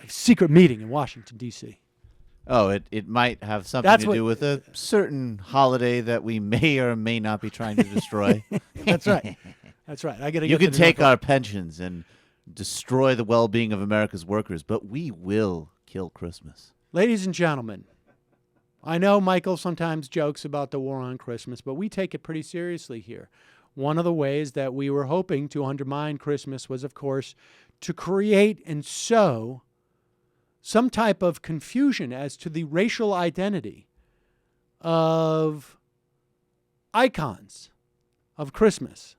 secret meeting in Washington, D.C. Oh, it might have something to do with a certain holiday that we may or may not be trying to destroy. That's right. That's right. I got to. You can take our pensions and destroy the well-being of America's workers, but we will kill Christmas. Ladies and gentlemen, I know Michael sometimes jokes about the war on Christmas, but we take it pretty seriously here. One of the ways that we were hoping to undermine Christmas was, of course, to create and sow some type of confusion as to the racial identity of icons of Christmas.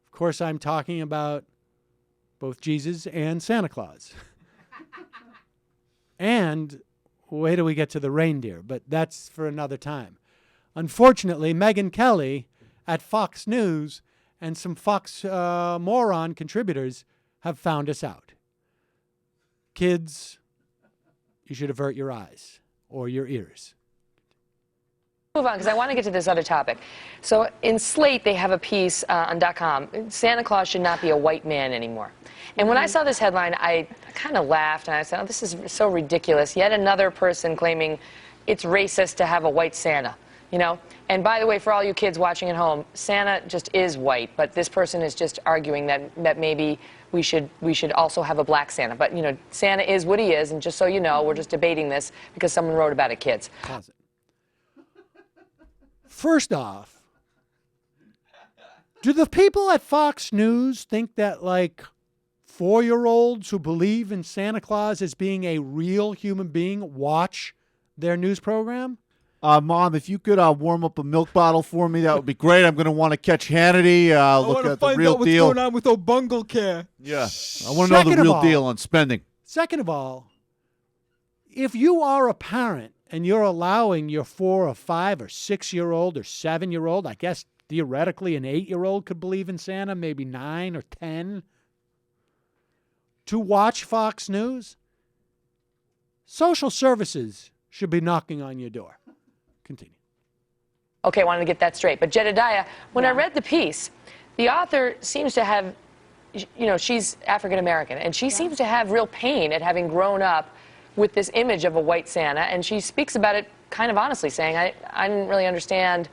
Of course, I'm talking about both Jesus and Santa Claus. And wait till we get to the reindeer, but that's for another time. Unfortunately, Megyn Kelly at Fox News and some Fox moron contributors have found us out. Kids, you should avert your eyes or your ears. Move on, because I want to get to this other topic. So in Slate, they have a piece on .com. Santa Claus should not be a white man anymore. And when I saw this headline, I kind of laughed, and I said, oh, this is so ridiculous. Yet another person claiming it's racist to have a white Santa, you know? And by the way, for all you kids watching at home, Santa just is white, but this person is just arguing that maybe we should also have a black Santa. But, you know, Santa is what he is, and just so you know, we're just debating this because someone wrote about it, kids. Pause it. First off, do the people at Fox News think that, like, 4-year-olds who believe in Santa Claus as being a real human being watch their news program? Mom, if you could warm up a milk bottle for me, that would be great. I'm going to want to catch Hannity, look at the real deal. What's going on with Obunglecare? Yeah, I want to know the real deal on spending. Second of all, if you are a parent and you're allowing your 4 or 5 or 6-year-old or 7-year-old, I guess theoretically an 8-year-old could believe in Santa, maybe 9 or 10, to watch Fox News, social services should be knocking on your door. Continue. Okay, I wanted to get that straight. But Jedediah, when I read the piece, the author seems to have, you know, she's African American, and she seems to have real pain at having grown up with this image of a white Santa, and she speaks about it kind of honestly, saying, I didn't really understand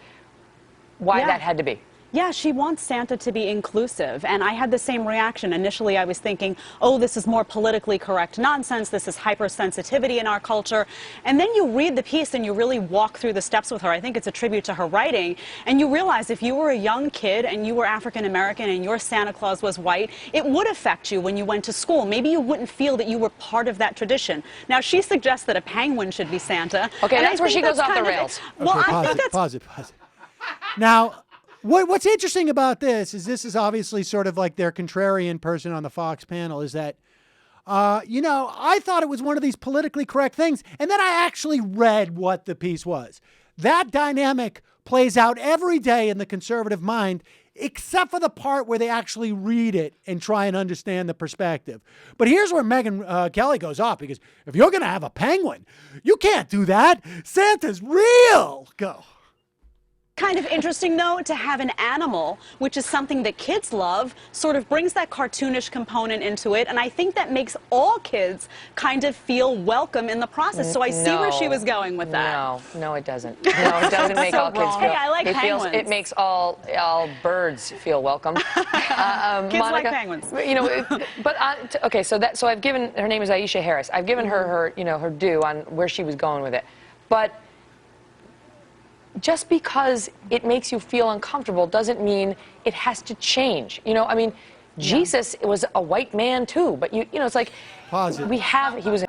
why that had to be. Yeah, she wants Santa to be inclusive, and I had the same reaction. Initially, I was thinking, oh, this is more politically correct nonsense, this is hypersensitivity in our culture. And then you read the piece and you really walk through the steps with her. I think it's a tribute to her writing. And you realize if you were a young kid and you were African American and your Santa Claus was white, it would affect you when you went to school. Maybe you wouldn't feel that you were part of that tradition. Now, she suggests that a penguin should be Santa. Okay, that's where she goes off the rails. Well, okay, I think that's... Pause it. Now... What's interesting about this is obviously sort of like their contrarian person on the Fox panel is that, you know, I thought it was one of these politically correct things, and then I actually read what the piece was. That dynamic plays out every day in the conservative mind, except for the part where they actually read it and try and understand the perspective. But here's where Megyn Kelly goes off, because if you're going to have a penguin, you can't do that. Santa's real. Go. Kind of interesting, though, to have an animal, which is something that kids love, sort of brings that cartoonish component into it, and I think that makes all kids kind of feel welcome in the process. So I see where she was going with that. No, it doesn't. No, it doesn't make all kids feel. Hey, I like penguins. It makes all birds feel welcome. Kids Monica, like penguins. You know, but okay, so I've given her name is Aisha Harris. I've given her her due on where she was going with it, but. Just because it makes you feel uncomfortable doesn't mean it has to change. You know, I mean, Jesus was a white man too, but you know, it's like he was.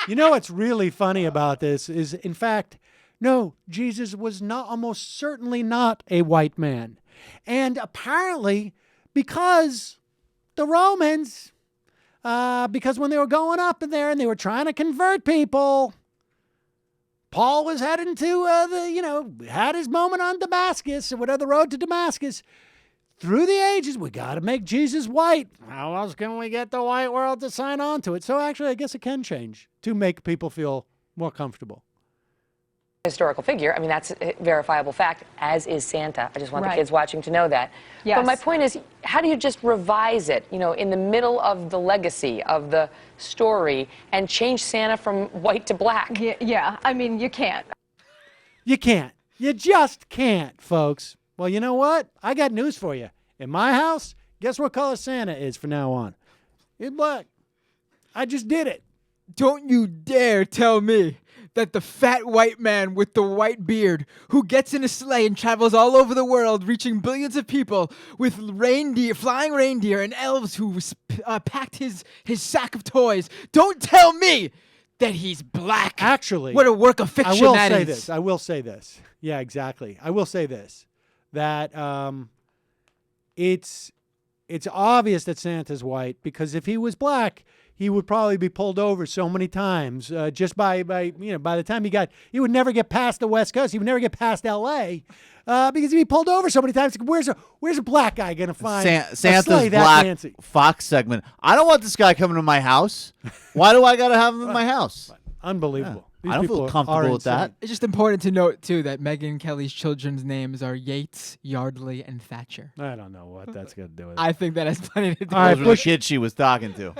You know what's really funny about this is, in fact, no, Jesus was almost certainly not a white man, and apparently because the Romans, because when they were going up in there and they were trying to convert people. Paul was heading to had his moment on Damascus, or whatever, the road to Damascus. Through the ages, we got to make Jesus white. How else can we get the white world to sign on to it? So actually, I guess it can change to make people feel more comfortable. historical figure. I mean, that's a verifiable fact, as is Santa. I just want the Right. kids watching to know that. Yes. But my point is, how do you just revise it, in the middle of the legacy of the story and change Santa from white to black? Yeah, I mean, you can't. You can't. You just can't, folks. Well, you know what? I got news for you. In my house, guess what color Santa is from now on? It's black. I just did it. Don't you dare tell me that the fat white man with the white beard who gets in a sleigh and travels all over the world reaching billions of people with flying reindeer and elves who packed his sack of toys. Don't tell me that he's black. Actually, what a work of fiction that is. I will say this. Yeah, exactly. I will say this. That it's obvious that Santa's white, because if he was black, he would probably be pulled over so many times just by the time he would never get past the West Coast. He would never get past L.A. Because he'd be pulled over so many times. Where's a black guy gonna find Santa's a black fancy? Fox segment? I don't want this guy coming to my house. Why do I got to have him in my house? Unbelievable. These I don't people feel are comfortable with that. insane. It's just important to note, too, that Megyn Kelly's children's names are Yates, Yardley, and Thatcher. I don't know what that's got to do with it. I think that has plenty to do All right, Those were the kids she was talking to.